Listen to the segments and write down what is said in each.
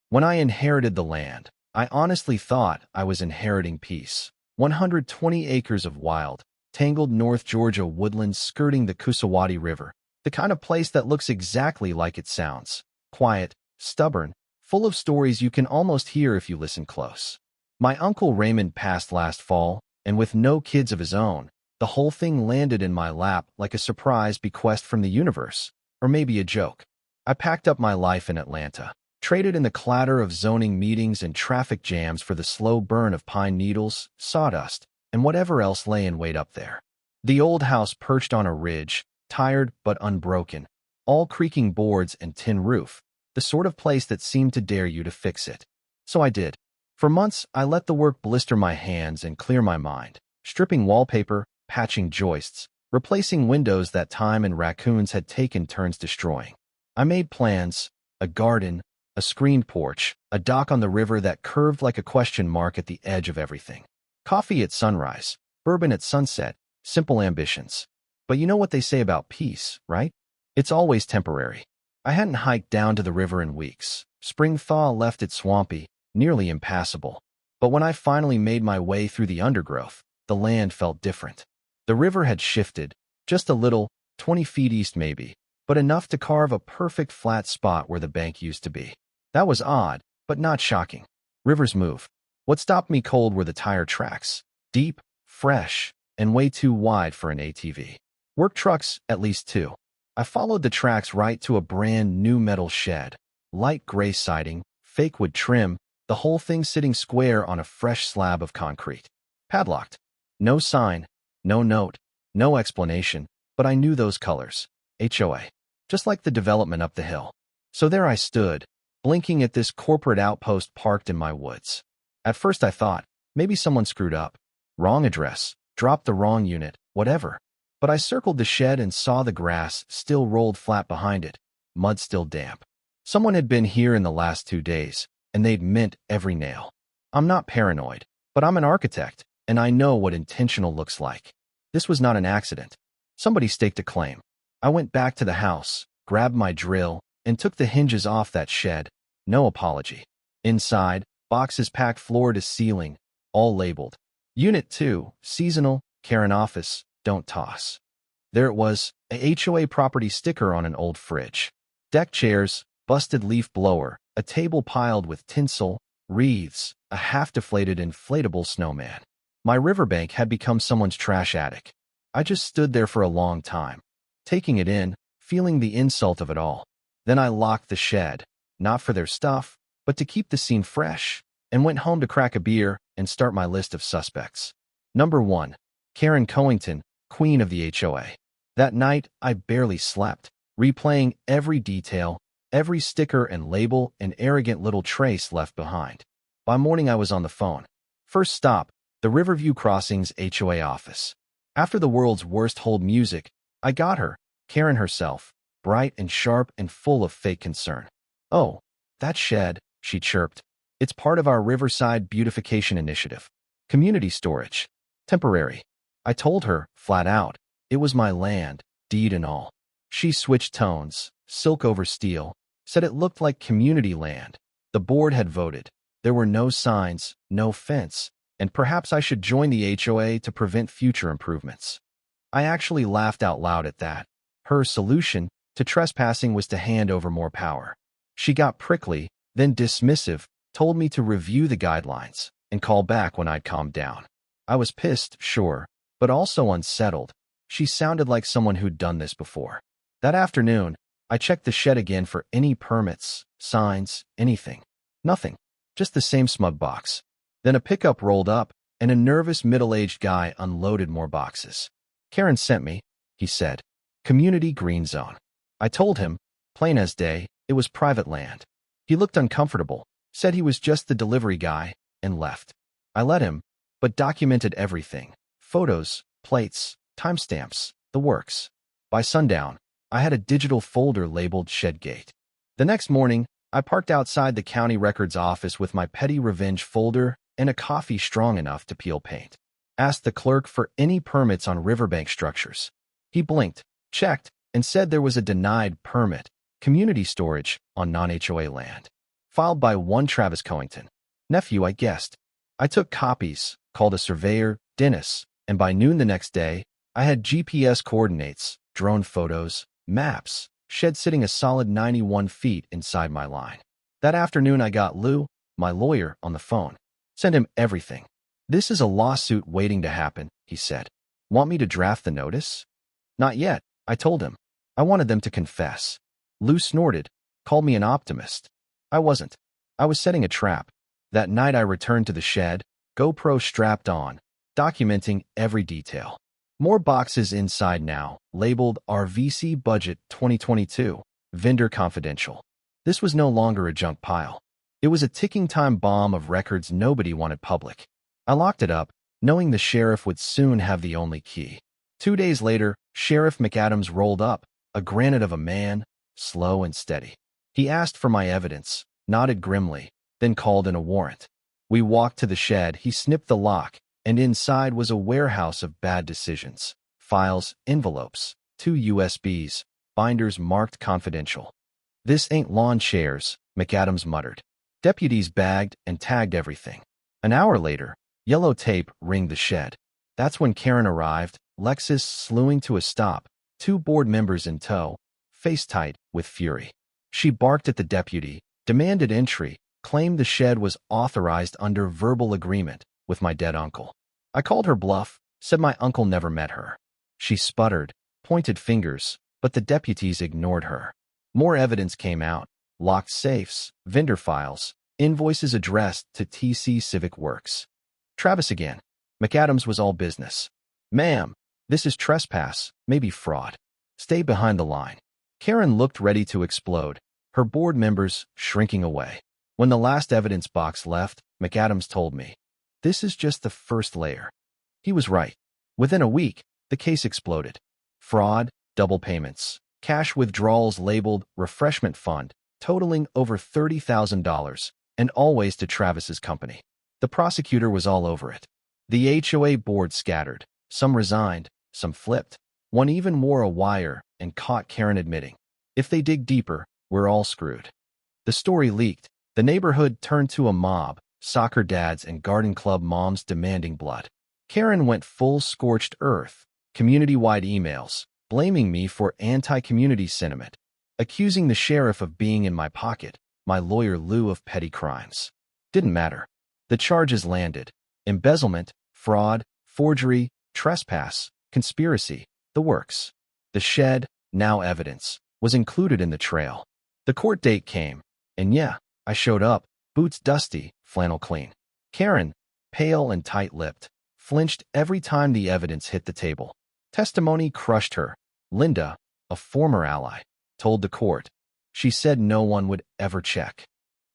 When I inherited the land, I honestly thought I was inheriting peace. 120 acres of wild, tangled North Georgia woodlands skirting the Coosawattee River, the kind of place that looks exactly like it sounds. Quiet, stubborn, full of stories you can almost hear if you listen close. My uncle Raymond passed last fall, and with no kids of his own, the whole thing landed in my lap like a surprise bequest from the universe, or maybe a joke. I packed up my life in Atlanta, traded in the clatter of zoning meetings and traffic jams for the slow burn of pine needles, sawdust, and whatever else lay in wait up there. The old house perched on a ridge, tired but unbroken, all creaking boards and tin roof, the sort of place that seemed to dare you to fix it. So I did. For months, I let the work blister my hands and clear my mind, stripping wallpaper, patching joists, replacing windows that time and raccoons had taken turns destroying. I made plans, a garden, a screened porch, a dock on the river that curved like a question mark at the edge of everything. Coffee at sunrise, bourbon at sunset, simple ambitions. But you know what they say about peace, right? It's always temporary. I hadn't hiked down to the river in weeks. Spring thaw left it swampy, nearly impassable. But when I finally made my way through the undergrowth, the land felt different. The river had shifted, just a little, 20 feet east maybe, but enough to carve a perfect flat spot where the bank used to be. That was odd, but not shocking. Rivers move. What stopped me cold were the tire tracks. Deep, fresh, and way too wide for an ATV. Work trucks, at least two. I followed the tracks right to a brand new metal shed. Light gray siding, fake wood trim, the whole thing sitting square on a fresh slab of concrete. Padlocked. No sign, no note, no explanation, but I knew those colors. HOA. Just like the development up the hill. So there I stood, blinking at this corporate outpost parked in my woods. At first I thought, maybe someone screwed up. Wrong address, dropped the wrong unit, whatever. But I circled the shed and saw the grass still rolled flat behind it, mud still damp. Someone had been here in the last 2 days, and they'd mint every nail. I'm not paranoid, but I'm an architect, and I know what intentional looks like. This was not an accident. Somebody staked a claim. I went back to the house, grabbed my drill, and took the hinges off that shed. No apology. Inside, boxes packed floor to ceiling, all labeled. Unit 2, seasonal, Karen office, don't toss. There it was, a HOA property sticker on an old fridge. Deck chairs, busted leaf blower, a table piled with tinsel, wreaths, a half-deflated inflatable snowman. My riverbank had become someone's trash attic. I just stood there for a long time, taking it in, feeling the insult of it all. Then I locked the shed, not for their stuff, but to keep the scene fresh, and went home to crack a beer and start my list of suspects. Number 1. Karen Coington, queen of the HOA. That night, I barely slept, replaying every detail, every sticker and label and arrogant little trace left behind. By morning, I was on the phone. First stop, the Riverview Crossings HOA office. After the world's worst hold music, I got her, Karen herself, bright and sharp and full of fake concern. "Oh, that shed," she chirped. "It's part of our Riverside Beautification Initiative. Community storage. Temporary." I told her, flat out, it was my land, deed and all. She switched tones, silk over steel, said it looked like community land. The board had voted. There were no signs, no fence, and perhaps I should join the HOA to prevent future improvements. I actually laughed out loud at that. Her solution to trespassing was to hand over more power. She got prickly, then dismissive, told me to review the guidelines and call back when I'd calmed down. I was pissed, sure, but also unsettled. She sounded like someone who'd done this before. That afternoon, I checked the shed again for any permits, signs, anything. Nothing. Just the same smug box. Then a pickup rolled up, and a nervous middle-aged guy unloaded more boxes. "Karen sent me," he said. "Community green zone." I told him, plain as day, it was private land. He looked uncomfortable, said he was just the delivery guy, and left. I let him, but documented everything. Photos, plates, timestamps, the works. By sundown, I had a digital folder labeled Shed Gate. The next morning, I parked outside the county records office with my petty revenge folder and a coffee strong enough to peel paint. Asked the clerk for any permits on riverbank structures. He blinked, checked, and said there was a denied permit, community storage, on non-HOA land. Filed by one Travis Coington. Nephew, I guessed. I took copies, called a surveyor, Dennis, and by noon the next day, I had GPS coordinates, drone photos, maps, shed sitting a solid 91 feet inside my line. That afternoon I got Lou, my lawyer, on the phone. Sent him everything. This is a lawsuit waiting to happen, he said. Want me to draft the notice? Not yet, I told him. I wanted them to confess. Lou snorted, called me an optimist. I wasn't. I was setting a trap. That night I returned to the shed, GoPro strapped on, documenting every detail. More boxes inside now, labeled our VC Budget 2022, Vendor Confidential. This was no longer a junk pile. It was a ticking time bomb of records nobody wanted public. I locked it up, knowing the sheriff would soon have the only key. 2 days later, Sheriff McAdams rolled up, a granite of a man, slow and steady. He asked for my evidence, nodded grimly, then called in a warrant. We walked to the shed, he snipped the lock, and inside was a warehouse of bad decisions. Files, envelopes, 2 USBs, binders marked confidential. This ain't lawn chairs, McAdams muttered. Deputies bagged and tagged everything. An hour later, yellow tape ringed the shed. That's when Karen arrived, Lexus slewing to a stop, 2 board members in tow, face tight with fury. She barked at the deputy, demanded entry, claimed the shed was authorized under verbal agreement with my dead uncle. I called her bluff, said my uncle never met her. She sputtered, pointed fingers, but the deputies ignored her. More evidence came out, locked safes, vendor files, invoices addressed to TC Civic Works. Travis again. McAdams was all business. Ma'am, this is trespass, maybe fraud. Stay behind the line. Karen looked ready to explode, her board members shrinking away. When the last evidence box left, McAdams told me, this is just the first layer. He was right. Within a week, the case exploded. Fraud, double payments, cash withdrawals labeled refreshment fund, totaling over $30,000, and always to Travis's company. The prosecutor was all over it. The HOA board scattered. Some resigned, some flipped. One even wore a wire and caught Karen admitting, if they dig deeper, we're all screwed. The story leaked. The neighborhood turned to a mob, soccer dads and garden club moms demanding blood. Karen went full scorched earth, community-wide emails, blaming me for anti-community sentiment, accusing the sheriff of being in my pocket, my lawyer Lou of petty crimes. Didn't matter. The charges landed. Embezzlement, fraud, forgery, trespass, conspiracy, the works. The shed, now evidence, was included in the trail. The court date came, and yeah, I showed up, boots dusty, flannel clean. Karen, pale and tight-lipped, flinched every time the evidence hit the table. Testimony crushed her. Linda, a former ally, told the court. She said no one would ever check.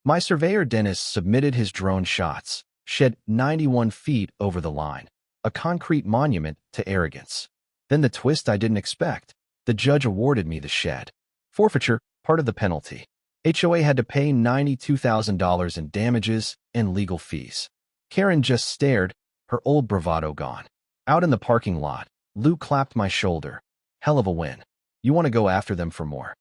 My surveyor Dennis submitted his drone shots, shed 91 feet over the line, a concrete monument to arrogance. Then the twist I didn't expect. The judge awarded me the shed. Forfeiture, part of the penalty. HOA had to pay $92,000 in damages and legal fees. Karen just stared, her old bravado gone. Out in the parking lot, Lou clapped my shoulder. Hell of a win. You want to go after them for more?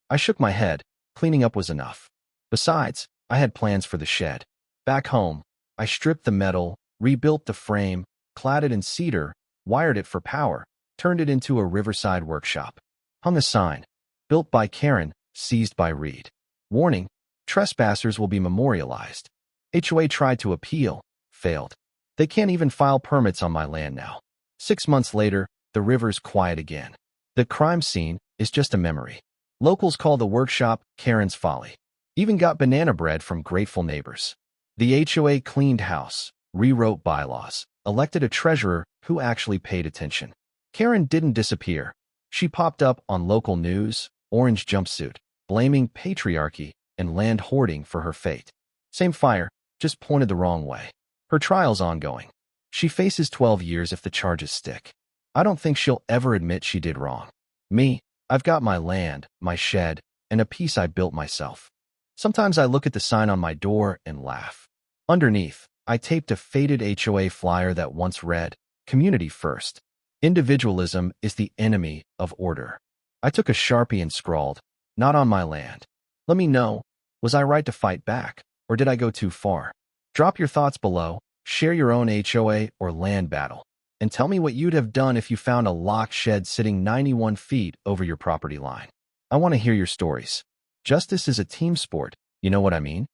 I shook my head. Cleaning up was enough. Besides, I had plans for the shed. Back home, I stripped the metal, rebuilt the frame, clad it in cedar, wired it for power, turned it into a riverside workshop. Hung a sign. Built by Karen, seized by Reed. Warning, trespassers will be memorialized. HOA tried to appeal, failed. They can't even file permits on my land now. 6 months later, the river's quiet again. The crime scene is just a memory. Locals call the workshop Karen's Folly. Even got banana bread from grateful neighbors. The HOA cleaned house, rewrote bylaws, elected a treasurer who actually paid attention. Karen didn't disappear. She popped up on local news, orange jumpsuit, blaming patriarchy and land hoarding for her fate. Same fire, just pointed the wrong way. Her trial's ongoing. She faces 12 years if the charges stick. I don't think she'll ever admit she did wrong. Me, I've got my land, my shed, and a piece I built myself. Sometimes I look at the sign on my door and laugh. Underneath, I taped a faded HOA flyer that once read, Community First. Individualism is the enemy of order. I took a Sharpie and scrawled, not on my land. Let me know Was I right to fight back, or did I go too far? Drop your thoughts below, share your own HOA or land battle, and tell me what you'd have done if you found a locked shed sitting 91 feet over your property line. I want to hear your stories. Justice is a team sport, you know what I mean?